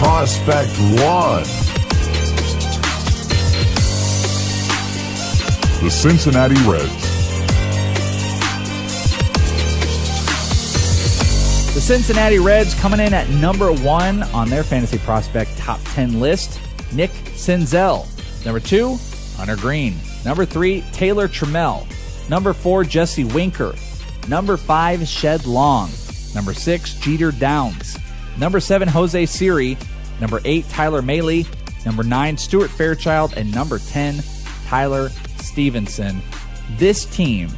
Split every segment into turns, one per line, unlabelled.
Prospect 1. The Cincinnati Reds.
The Cincinnati Reds coming in at number 1 on their fantasy prospect top 10 list, Nick Senzel. Number 2, Hunter Green. Number 3, Taylor Trammell. Number 4, Jesse Winker. Number 5, Shed Long. Number 6, Jeter Downs. Number 7, Jose Siri. Number 8, Tyler Mahle. Number 9, Stuart Fairchild. And number 10, Tyler Stevenson. This team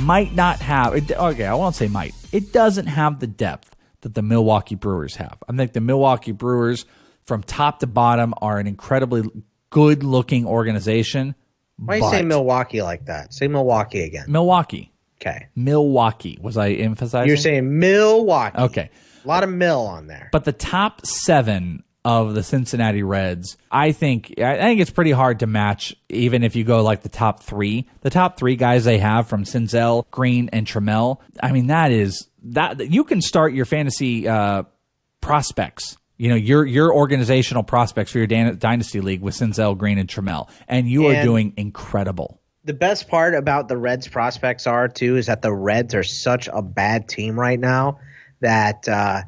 might not have, okay, I won't say might. It doesn't have the depth that the Milwaukee Brewers have. I think the Milwaukee Brewers, from top to bottom, are an incredibly good-looking organization.
Why do you say Milwaukee like that? Say Milwaukee again.
Milwaukee.
Okay.
Milwaukie. Was I emphasizing?
You're saying Milwaukee.
Okay.
A lot of mill on there.
But the top 7 of the Cincinnati Reds, I think it's pretty hard to match, even if you go like the top 3. The top 3 guys they have, from Senzel, Green, and Trammell, I mean, that you can start your fantasy prospects, your organizational prospects for your dynasty league with Senzel, Green, and Trammell, and you are doing incredible.
The best part about the Reds prospects is that the Reds are such a bad team right now that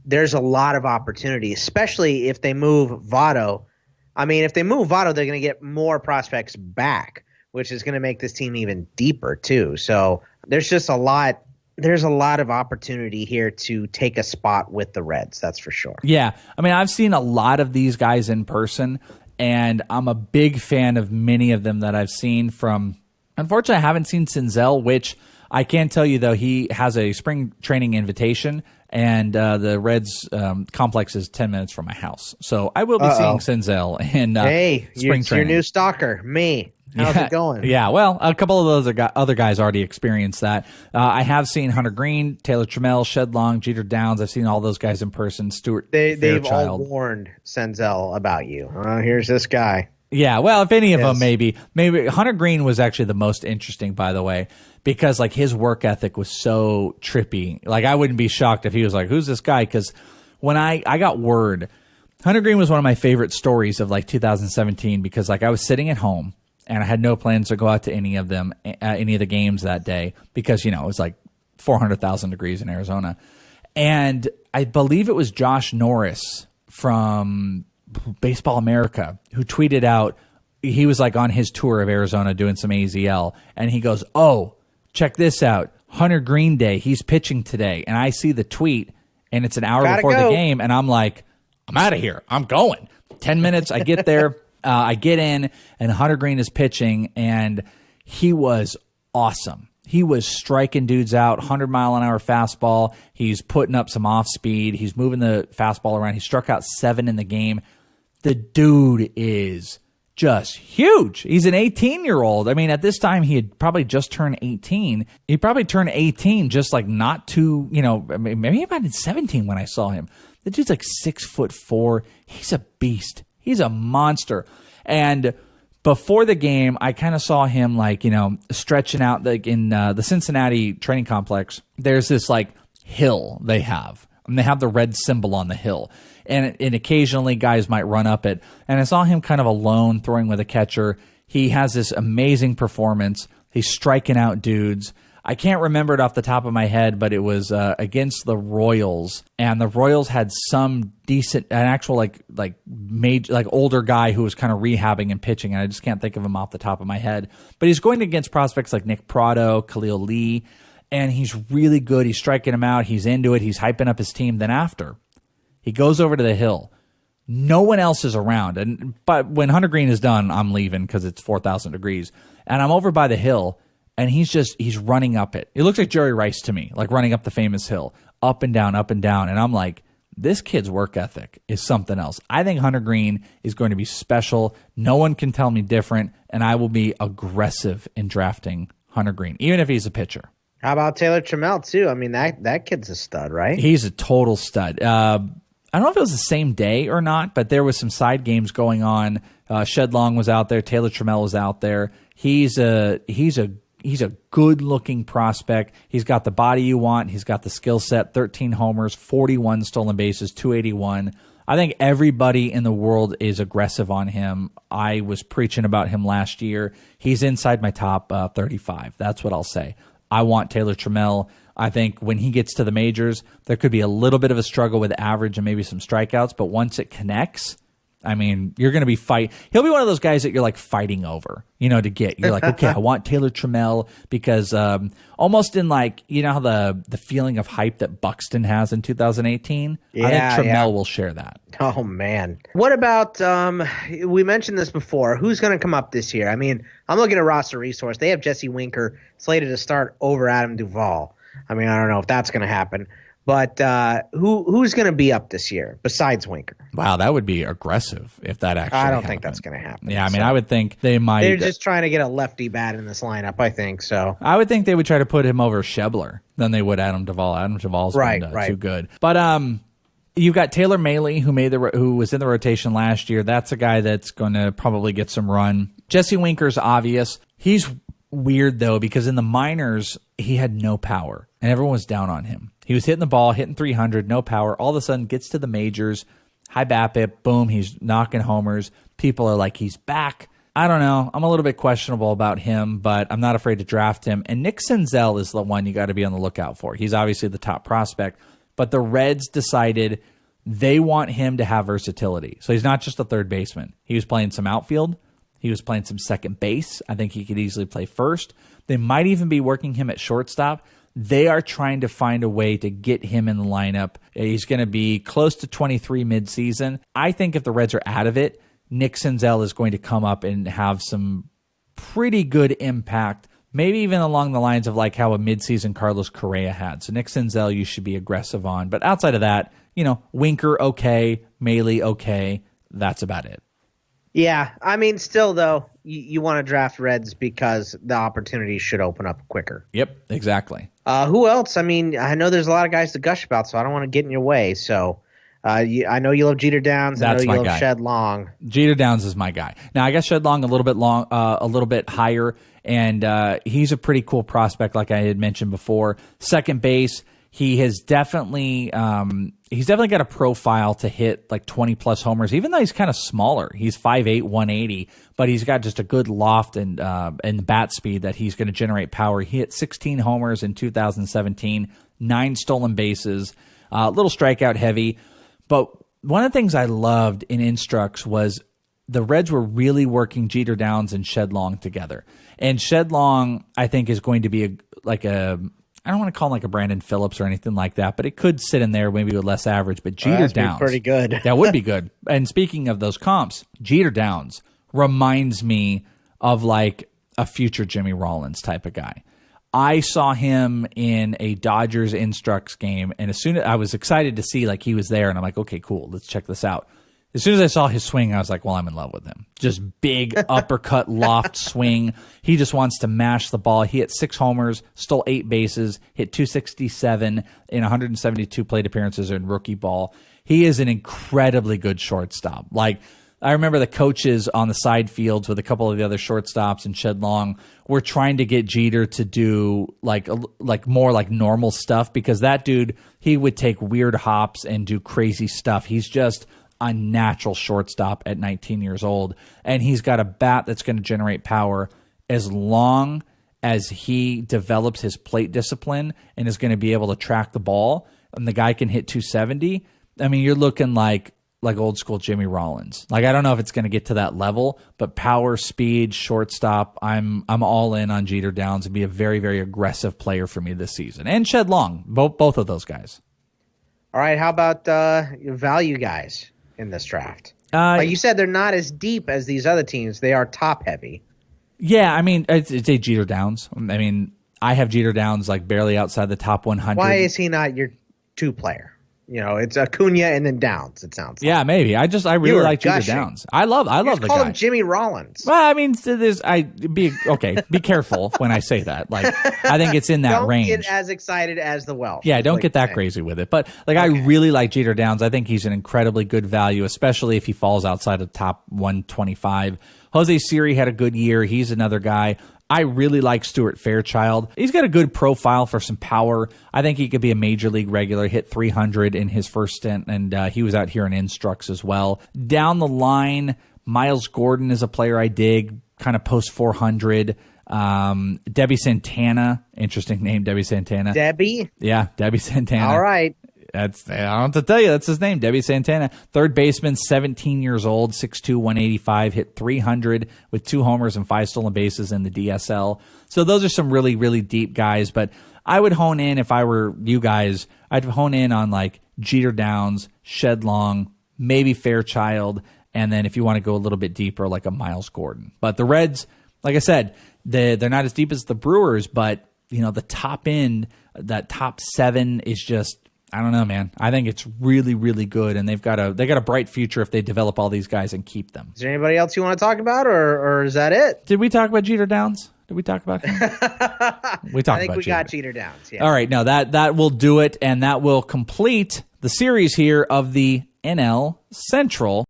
there's a lot of opportunity, especially if they move Votto. I mean, if they move Votto, they're going to get more prospects back, which is going to make this team even deeper too. So there's just a lot. There's a lot of opportunity here to take a spot with the Reds. That's for sure.
Yeah. I mean, I've seen a lot of these guys in person, and I'm a big fan of many of them that I've seen from. Unfortunately, I haven't seen Senzel, which I can tell you, though, he has a spring training invitation, and the Reds complex is 10 minutes from my house. So I will be seeing Senzel in spring training.
Your new stalker, me. How's it going?
Yeah, well, a couple of those other guys already experienced that. I have seen Hunter Green, Taylor Trammell, Shed Long, Jeter Downs. I've seen all those guys in person. Stuart Fairchild.
They've all warned Senzel about you. Here's this guy.
Yeah, well, if any of them, maybe Hunter Green was actually the most interesting, by the way, because like his work ethic was so trippy. Like I wouldn't be shocked if he was like, "Who's this guy?" Because when I got word, Hunter Green was one of my favorite stories of like 2017, because like I was sitting at home and I had no plans to go out to any of the games that day, because it was like 400,000 degrees in Arizona, and I believe it was Josh Norris from Baseball America who tweeted out, he was like on his tour of Arizona doing some AZL, and he goes, "Oh, check this out, Hunter Green Day, he's pitching today." And I see the tweet, and it's an hour before the game, and I'm like, I'm out of here, I'm going. 10 minutes, I get there, I get in, and Hunter Green is pitching, and he was awesome. He was striking dudes out, 100-mile-an-hour fastball. He's putting up some off speed. He's moving the fastball around. He struck out 7 in the game. The dude is just huge. He's an 18-year-old. I mean, at this time, he had probably just turned 18. He probably turned 18 just like not too, maybe he might have been 17 when I saw him. The dude's like 6'4". He's a beast. He's a monster. And before the game, I kind of saw him like, stretching out like in the Cincinnati training complex. There's this like hill they have, and they have the red symbol on the hill. And occasionally guys might run up it. And I saw him kind of alone throwing with a catcher. He has this amazing performance. He's striking out dudes. I can't remember it off the top of my head, but it was against the Royals. And the Royals had some an actual older guy who was kind of rehabbing and pitching. And I just can't think of him off the top of my head. But he's going against prospects like Nick Prado, Khalil Lee. And he's really good. He's striking him out. He's into it. He's hyping up his team. Then after, he goes over to the hill. No one else is around. But when Hunter Green is done, I'm leaving because it's 4,000 degrees. And I'm over by the hill, and he's running up it. It looks like Jerry Rice to me, like running up the famous hill, up and down, up and down. And I'm like, this kid's work ethic is something else. I think Hunter Green is going to be special. No one can tell me different, and I will be aggressive in drafting Hunter Green, even if he's a pitcher.
How about Taylor Trammell, too? I mean, that kid's a stud, right?
He's a total stud. I don't know if it was the same day or not, but there was some side games going on. Shed Long was out there. Taylor Trammell was out there. He's a good-looking prospect. He's got the body you want. He's got the skill set. 13 homers, 41 stolen bases, 281. I think everybody in the world is aggressive on him. I was preaching about him last year. He's inside my top 35. That's what I'll say. I want Taylor Trammell. I think when he gets to the majors, there could be a little bit of a struggle with average and maybe some strikeouts, but once it connects, I mean, you're going to be he'll be one of those guys that you're like fighting over, to get. You're like, okay, I want Taylor Trammell because almost in like, how the feeling of hype that Buxton has in 2018, I think Trammell will share that.
Oh, man. What about, we mentioned this before, who's going to come up this year? I mean, I'm looking at roster resource. They have Jesse Winker slated to start over Adam Duvall. I mean, I don't know if that's going to happen. But who's going to be up this year besides Winker?
Wow, that would be aggressive if that actually
I don't
happened.
think that's going to happen.
Yeah, I mean, I would think they might.
They're just trying to get a lefty bat in this lineup, I think. So
I would think they would try to put him over Schebler than they would Adam Duvall. Adam Duvall's been too good. But you've got Taylor Mahle, who was in the rotation last year. That's a guy that's going to probably get some run. Jesse Winker's obvious. He's weird, though, because in the minors, he had no power, and everyone was down on him. He was hitting the ball, hitting 300, no power. All of a sudden, gets to the majors, high BABIP, boom, he's knocking homers. People are like, he's back. I don't know. I'm a little bit questionable about him, but I'm not afraid to draft him. And Nick Senzel is the one you got to be on the lookout for. He's obviously the top prospect, but the Reds decided they want him to have versatility. So he's not just a third baseman. He was playing some outfield. He was playing some second base. I think he could easily play first. They might even be working him at shortstop. They are trying to find a way to get him in the lineup. He's going to be close to 23 midseason. I think if the Reds are out of it, Nick Senzel is going to come up and have some pretty good impact, maybe even along the lines of like how a midseason Carlos Correa had. So Nick Senzel you should be aggressive on. But outside of that, Winker okay, Mahle okay. That's about it.
Yeah, I mean, still, though, you want to draft Reds because the opportunities should open up quicker.
Yep, exactly.
Who else? I mean, I know there's a lot of guys to gush about, so I don't want to get in your way. So I know you love Jeter Downs. I know you love Shed Long.
Jeter Downs is my guy. Now, I guess Shed Long a little bit higher, and he's a pretty cool prospect, like I had mentioned before. Second base. He has definitely got a profile to hit like 20-plus homers, even though he's kind of smaller. He's 5'8", 180, but he's got just a good loft and bat speed that he's going to generate power. He hit 16 homers in 2017, 9 stolen bases, a little strikeout heavy. But one of the things I loved in Instructs was the Reds were really working Jeter Downs and Shed Long together. And Shed Long, I think, is going to be I don't want to call him like a Brandon Phillips or anything like that, but it could sit in there maybe with less average. But Jeter Downs,
pretty good.
That would be good. And speaking of those comps, Jeter Downs reminds me of like a future Jimmy Rollins type of guy. I saw him in a Dodgers Instructs game, and as soon as I was excited to see like he was there, and I'm like, okay, cool, let's check this out. As soon as I saw his swing, I was like, well, I'm in love with him. Just big uppercut loft swing. He just wants to mash the ball. He hit 6 homers, stole 8 bases, hit 267 in 172 plate appearances in rookie ball. He is an incredibly good shortstop. Like, I remember the coaches on the side fields with a couple of the other shortstops and Shed Long were trying to get Jeter to do like more like normal stuff, because that dude, he would take weird hops and do crazy stuff. He's just a natural shortstop at 19 years old, and he's got a bat that's going to generate power as long as he develops his plate discipline and is going to be able to track the ball, and the guy can hit 270. I mean, you're looking like old school Jimmy Rollins. Like, I don't know if it's going to get to that level, but power, speed, shortstop, I'm all in on Jeter Downs and be a very, very aggressive player for me this season. And Shed Long, both of those guys. All
right, how about your value guys in this draft? Like you said, they're not as deep as these other teams. They are top heavy.
Yeah, I mean, it's a Jeter Downs. I mean, I have Jeter Downs like barely outside the top 100.
Why is he not your 2-player? It's Acuna and then Downs, it sounds like.
Yeah, maybe. I really like Jeter Downs. I love the guy.
Call him Jimmy Rollins.
Well, I mean, be careful when I say that. Like, I think it's in that range.
Don't get as excited as the Welsh.
Yeah, don't get that crazy with it. But like, okay. I really like Jeter Downs. I think he's an incredibly good value, especially if he falls outside of the top 125. Jose Siri had a good year. He's another guy. I really like Stuart Fairchild. He's got a good profile for some power. I think he could be a major league regular, hit 300 in his first stint, and he was out here in Instructs as well. Down the line, Miles Gordon is a player I dig, kind of post 400. Debbie Santana, interesting name, Debbie Santana.
Debbie?
Yeah, Debbie Santana.
All right.
I don't have to tell you, that's his name, Debbie Santana. Third baseman, 17 years old, 6'2", 185, hit 300 with 2 homers and 5 stolen bases in the DSL. So those are some really, really deep guys. But I would hone in, if I were you guys, I'd hone in on like Jeter Downs, Shedlong, maybe Fairchild, and then if you want to go a little bit deeper, like a Miles Gordon. But the Reds, like I said, they're not as deep as the Brewers, but the top end, that top 7 is just, I don't know, man. I think it's really, really good, and they got a bright future if they develop all these guys and keep them.
Is there anybody else you want to talk about, or is that it?
Did we talk about Jeter Downs? Did we talk about him? We talked
I think
about
we
Jeter.
got Jeter Downs. Yeah.
All right, no, that will do it, and that will complete the series here of the NL Central.